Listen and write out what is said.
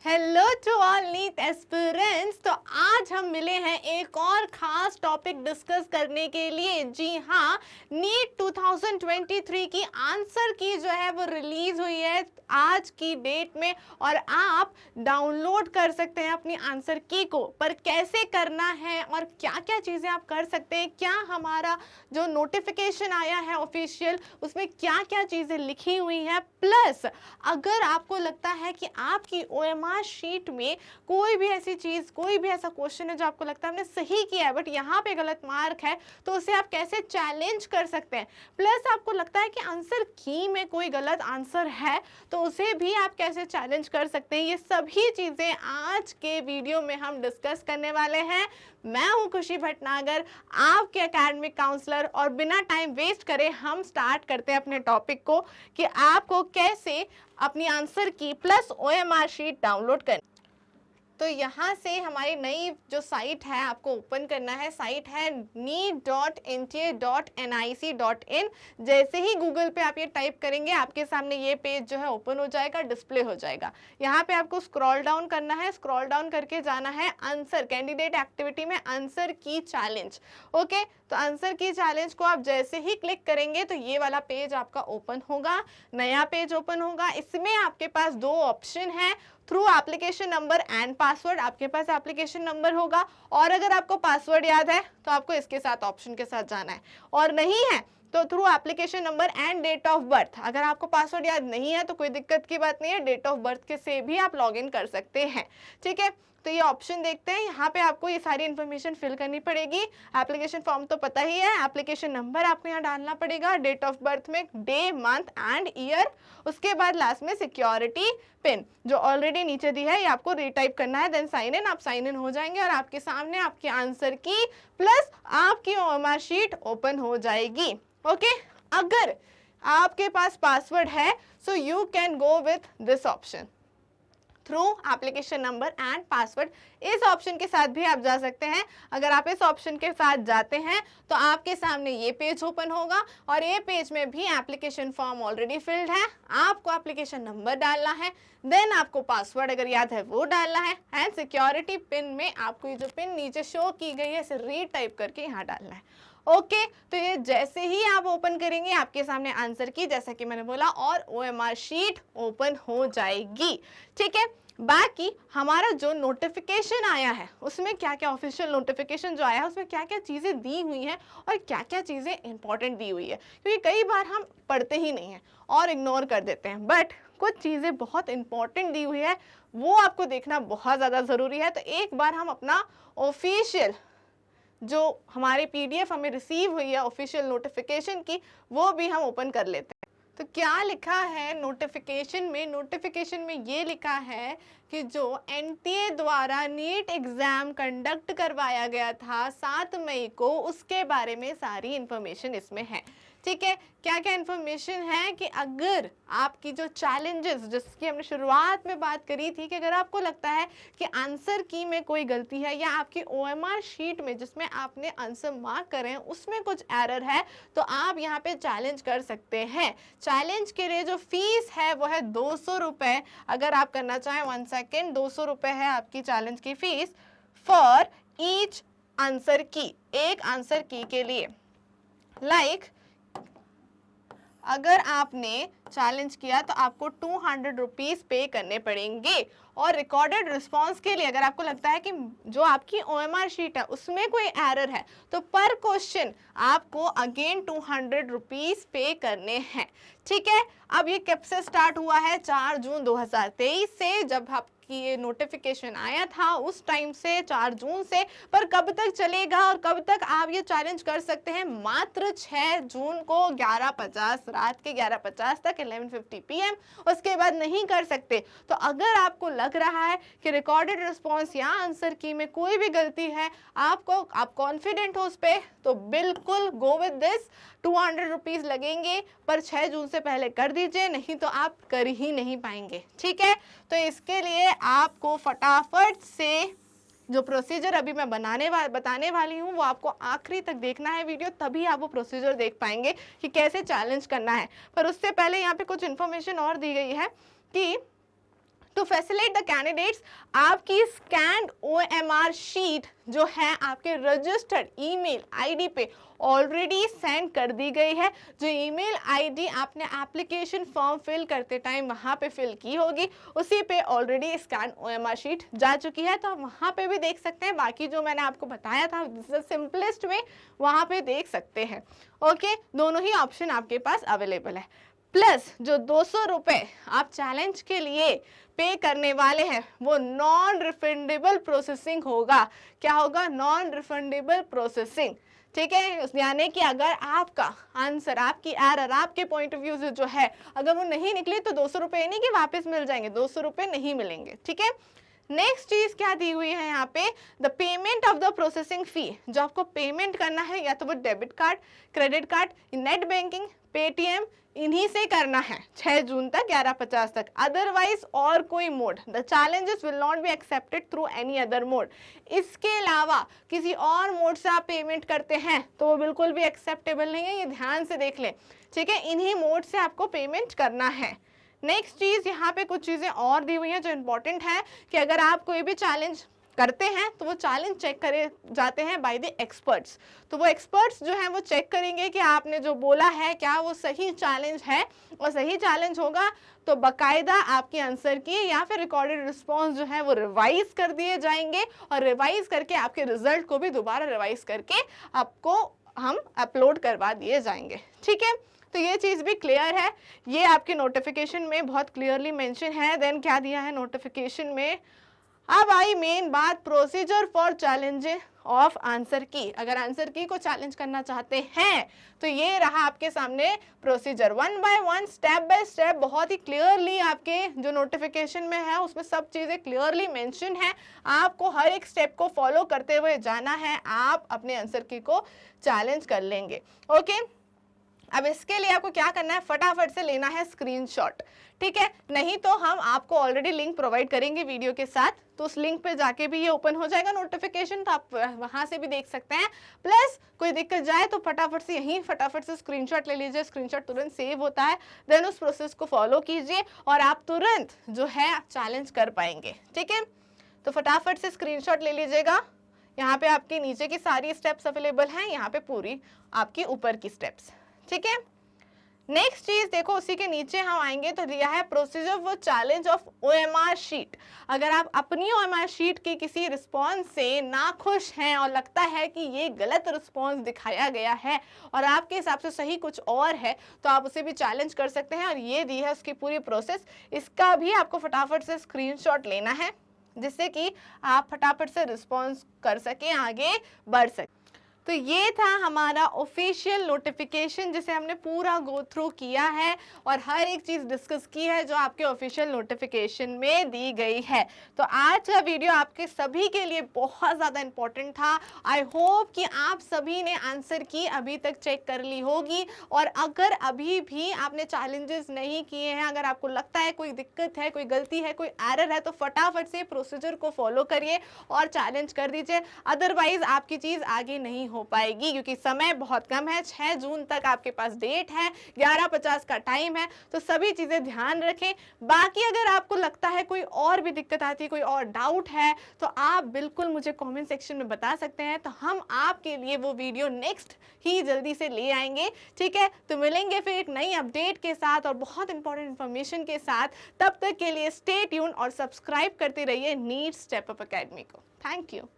Hello to all NEET aspirants. तो आज हम मिले हैं एक और खास टॉपिक डिस्कस करने के लिए। जी हाँ, नीट 2023 की आंसर की जो है वो रिलीज हुई है आज की डेट में और आप डाउनलोड कर सकते हैं अपनी आंसर की को। पर कैसे करना है और क्या क्या चीज़ें आप कर सकते हैं, क्या हमारा जो नोटिफिकेशन आया है ऑफिशियल उसमें क्या क्या चीज़ें लिखी हुई हैं, प्लस अगर आपको लगता है कि आपकी ओएमआर शीट में कोई भी ऐसी चीज़, कोई भी ऐसा क्वेश्चन है जो आपको लगता है आपने सही किया है बट यहाँ पे गलत मार्क है, तो उसे आप कैसे चैलेंज कर सकते हैं। प्लस आपको लगता है कि आंसर की में कोई गलत आंसर है तो उसे भी आप कैसे चैलेंज कर सकते हैं। ये सभी चीज़ें आज के वीडियो में हम डिस्कस करने वाले हैं। मैं हूं खुशी भटनागर, आपके एकेडमिक काउंसलर, और बिना टाइम वेस्ट करे हम स्टार्ट करते हैं अपने टॉपिक को कि आपको कैसे अपनी आंसर की प्लस ओएमआर शीट डाउनलोड करनी। तो यहाँ से हमारी नई जो साइट है आपको ओपन करना है। साइट है neet.nta.nic.in। जैसे ही गूगल पे आप ये टाइप करेंगे आपके सामने ये पेज जो है ओपन हो जाएगा, डिस्प्ले हो जाएगा। यहाँ पे आपको स्क्रॉल डाउन करना है, स्क्रॉल डाउन करके जाना है आंसर कैंडिडेट एक्टिविटी में आंसर की चैलेंज। ओके, तो आंसर की चैलेंज को आप जैसे ही क्लिक करेंगे तो ये वाला पेज आपका ओपन होगा, नया पेज ओपन होगा। इसमें आपके पास दो ऑप्शन है, through application number and password. आपके पास एप्लीकेशन नंबर होगा और अगर आपको पासवर्ड याद है तो आपको इसके साथ ऑप्शन के साथ जाना है, और नहीं है तो through application number and date of birth. अगर आपको पासवर्ड याद नहीं है तो कोई दिक्कत की बात नहीं है, डेट ऑफ बर्थ के से भी आप लॉगिन कर सकते हैं। ठीक है, तो ये ऑप्शन देखते हैं। यहाँ पे आपको ये सारी इन्फॉर्मेशन फिल करनी पड़ेगी। एप्लीकेशन फॉर्म तो पता ही है, एप्लीकेशन नंबर आपको यहाँ डालना पड़ेगा, डेट ऑफ बर्थ में डे मंथ एंड ईयर, उसके बाद लास्ट में सिक्योरिटी पिन जो ऑलरेडी नीचे दी है ये आपको रीटाइप करना है। देन साइन इन, आप साइन इन हो जाएंगे और आपके सामने आपके आंसर की प्लस आपकी ओएमआर शीट ओपन हो जाएगी। ओके, अगर आपके पास पासवर्ड है so you can go with this option through application number and password. इस ऑप्शन के साथ भी आप जा सकते हैं। अगर आप इस ऑप्शन के साथ जाते हैं तो आपके सामने ये पेज ओपन होगा और ये पेज में भी एप्लीकेशन फॉर्म ऑलरेडी फिल्ड है। आपको एप्लीकेशन नंबर डालना है, देन आपको पासवर्ड अगर याद है वो डालना है, एंड सिक्योरिटी पिन में आपको ये जो पिन नीचे शो की गई है इसे रीटाइप करके यहाँ डालना है। ओके, तो ये जैसे ही आप ओपन करेंगे आपके सामने आंसर की, जैसा कि मैंने बोला, और ओएमआर शीट ओपन हो जाएगी। ठीक है, बाकी हमारा जो नोटिफिकेशन आया है उसमें क्या क्या, ऑफिशियल नोटिफिकेशन जो आया है उसमें क्या क्या चीज़ें दी हुई हैं और क्या क्या चीज़ें इंपॉर्टेंट दी हुई है, क्योंकि कई बार हम पढ़ते ही नहीं हैं और इग्नोर कर देते हैं, बट कुछ चीज़ें बहुत इंपॉर्टेंट दी हुई है वो आपको देखना बहुत ज़्यादा ज़रूरी है। तो एक बार हम अपना ऑफिशियल जो हमारी पीडीएफ हमें रिसीव हुई है ऑफिशियल नोटिफिकेशन की वो भी हम ओपन कर लेते हैं। तो क्या लिखा है नोटिफिकेशन में? नोटिफिकेशन में ये लिखा है कि जो एनटीए द्वारा नीट एग्जाम कंडक्ट करवाया गया था 7 मई को, उसके बारे में सारी इंफॉर्मेशन इसमें है। ठीक है, क्या क्या इंफॉर्मेशन है कि अगर आपकी जो चैलेंजेस जिसकी हमने शुरुआत में बात करी थी कि अगर आपको लगता है कि आंसर की में कोई गलती है या आपकी ओएमआर शीट में जिसमें आपने आंसर मार्क करे हैं उसमें कुछ एरर है तो आप यहाँ पे चैलेंज कर सकते हैं। चैलेंज के लिए जो फीस है वो है 200 रुपये। अगर आप करना चाहें 1 सेकेंड, 200 रुपये है आपकी चैलेंज की फीस फॉर ईच आंसर की, एक आंसर की के लिए। लाइक अगर आपने चैलेंज किया तो आपको 200 रुपीज़ पे करने पड़ेंगे। और रिकॉर्डेड रिस्पॉन्स के लिए अगर आपको लगता है कि जो आपकी ओएमआर शीट है उसमें कोई एरर है तो पर क्वेश्चन आपको अगेन 200 रुपीज़ पे करने हैं। ठीक है, अब ये कब से स्टार्ट हुआ है? 4 जून 2023 से, जब आपकी ये नोटिफिकेशन आया था उस टाइम से, 4 जून से। पर कब तक चलेगा और कब तक आप ये चैलेंज कर सकते हैं? मात्र 6 जून को 11:50, रात के 11:50 तक, 11:50 PM, उसके बाद नहीं कर सकते। तो अगर आपको लग रहा है कि रिकॉर्डेड रिस्पॉन्स या आंसर की में कोई भी गलती है, आप कॉन्फिडेंट हो उस पर, तो बिल्कुल गो विद दिस। 200 रुपीज़ लगेंगे पर 6 जून से पहले कर दीजिए, नहीं तो आप कर ही नहीं पाएंगे। ठीक है, तो इसके लिए आपको फटाफट से जो प्रोसीजर अभी मैं बताने वाली हूँ वो आपको आखिरी तक देखना है वीडियो, तभी आप वो प्रोसीजर देख पाएंगे कि कैसे चैलेंज करना है। पर उससे पहले यहाँ पे कुछ इन्फॉर्मेशन और दी गई है कि टू फैसिलिटेट द कैंडिडेट्स, आपकी स्कैन्ड OMR शीट जो है आपके रजिस्टर्ड ईमेल आईडी पे ऑलरेडी सेंड कर दी गई है। जो ईमेल आईडी आपने एप्लीकेशन फॉर्म फिल करते टाइम वहाँ पे फिल की होगी, उसी पे ऑलरेडी स्कैन OMR शीट जा चुकी है। तो आप वहाँ पे भी देख सकते हैं, बाकी जो मैंने आपको बताया था सिंपलेस्ट में वहाँ पे देख सकते हैं। ओके, दोनों ही ऑप्शन आपके पास अवेलेबल है। प्लस जो 200 रुपये आप चैलेंज के लिए पे करने वाले हैं वो नॉन रिफंडेबल प्रोसेसिंग होगा। क्या होगा? Non refundable processing. ठीक है, यानी कि अगर आपका आंसर, आपकी एरर, आपके पॉइंट ऑफ व्यू से जो है अगर वो नहीं निकली तो 200 रुपये नहीं कि वापस मिल जाएंगे, 200 रुपये नहीं मिलेंगे। ठीक है, नेक्स्ट चीज क्या दी हुई है यहाँ पे, the payment of the processing fee. जो आपको पेमेंट करना है या तो वो debit card, credit card, net banking, Paytm, इन्हीं से करना है 6 जून तक 11:50 तक। अदरवाइज और कोई mode, the challenges will not be accepted through any other mode. इसके अलावा किसी और मोड से आप पेमेंट करते हैं तो वो बिल्कुल भी एक्सेप्टेबल नहीं है, ये ध्यान से देख लें। ठीक है, इन्हीं मोड से आपको पेमेंट करना है। नेक्स्ट चीज यहाँ पे कुछ चीजें और दी हुई हैं जो इंपॉर्टेंट है कि अगर आप कोई भी चैलेंज करते हैं तो वो चैलेंज चेक करे जाते हैं बाय द एक्सपर्ट्स। तो वो एक्सपर्ट्स जो हैं वो चेक करेंगे कि आपने जो बोला है क्या वो सही चैलेंज है, और सही चैलेंज होगा तो बाकायदा आपके आंसर की या फिर रिकॉर्डेड रिस्पॉन्स जो है वो रिवाइज कर दिए जाएंगे, और रिवाइज करके आपके रिजल्ट को भी दोबारा रिवाइज करके आपको हम अपलोड करवा दिए जाएंगे। ठीक है, तो ये चीज़ भी क्लियर है, ये आपके नोटिफिकेशन में बहुत क्लियरली मेंशन है। देन क्या दिया है नोटिफिकेशन में, अब आई मेन बात, procedure for challenging of answer की। अगर आंसर की को चैलेंज करना चाहते हैं तो ये रहा आपके सामने procedure, 1 by 1 step by step, बहुत ही क्लियरली आपके जो नोटिफिकेशन में है उसमें सब चीज़ें क्लियरली मेंशन है। आपको हर एक स्टेप को फॉलो करते हुए जाना है, आप अपने आंसर की को चैलेंज कर लेंगे। ओके, अब इसके लिए आपको क्या करना है, फटाफट से लेना है स्क्रीनशॉट। ठीक है, नहीं तो हम आपको ऑलरेडी लिंक प्रोवाइड करेंगे वीडियो के साथ, तो उस लिंक पे जाके भी ये ओपन हो जाएगा नोटिफिकेशन, तो आप वहां से भी देख सकते हैं। प्लस कोई दिक्कत जाए तो फटाफट से यहीं फटाफट से स्क्रीनशॉट ले लीजिए, स्क्रीनशॉट तुरंत सेव होता है। देन उस प्रोसेस को फॉलो कीजिए और आप तुरंत जो है चैलेंज कर पाएंगे। ठीक है, तो फटाफट से स्क्रीनशॉट ले लीजिएगा। यहाँ पे आपके नीचे की सारी स्टेप्स अवेलेबल हैं, यहाँ पे पूरी आपकी ऊपर की स्टेप्स। ठीक है, नेक्स्ट चीज देखो, उसी के नीचे हम आएंगे तो दिया है procedure for challenge of OMR sheet. अगर आप अपनी OMR शीट की किसी रिस्पॉन्स से नाखुश हैं और लगता है कि ये गलत रिस्पॉन्स दिखाया गया है और आपके हिसाब से सही कुछ और है, तो आप उसे भी चैलेंज कर सकते हैं। और ये दी है उसकी पूरी प्रोसेस, इसका भी आपको फटाफट से स्क्रीनशॉट लेना है जिससे कि आप फटाफट से रिस्पॉन्स कर सकें, आगे बढ़ सकें। तो ये था हमारा ऑफिशियल नोटिफिकेशन जिसे हमने पूरा गो थ्रू किया है और हर एक चीज़ डिस्कस की है जो आपके ऑफिशियल नोटिफिकेशन में दी गई है। तो आज का वीडियो आपके सभी के लिए बहुत ज़्यादा इम्पोर्टेंट था। आई होप कि आप सभी ने आंसर की अभी तक चेक कर ली होगी, और अगर अभी भी आपने चैलेंजेस नहीं किए हैं, अगर आपको लगता है कोई दिक्कत है, कोई गलती है, कोई एरर है, तो फटाफट से प्रोसीजर को फॉलो करिए और चैलेंज कर दीजिए। अदरवाइज आपकी चीज़ आगे नहीं हो पाएगी क्योंकि समय बहुत कम है। 6 जून तक आपके पास डेट है, 11:50 का टाइम है, तो सभी चीज़ें ध्यान रखें। बाकी अगर आपको लगता है कोई और भी दिक्कत आती है, कोई और डाउट है, तो आप बिल्कुल मुझे कमेंट सेक्शन में बता सकते हैं, तो हम आपके लिए वो वीडियो नेक्स्ट ही जल्दी से ले आएंगे। ठीक है, तो मिलेंगे फिर एक नई अपडेट के साथ और बहुत इंपॉर्टेंट इन्फॉर्मेशन के साथ। तब तक के लिए स्टे ट्यून और सब्सक्राइब करते रहिए नीट स्टेप अप अकेडमी को। Thank you.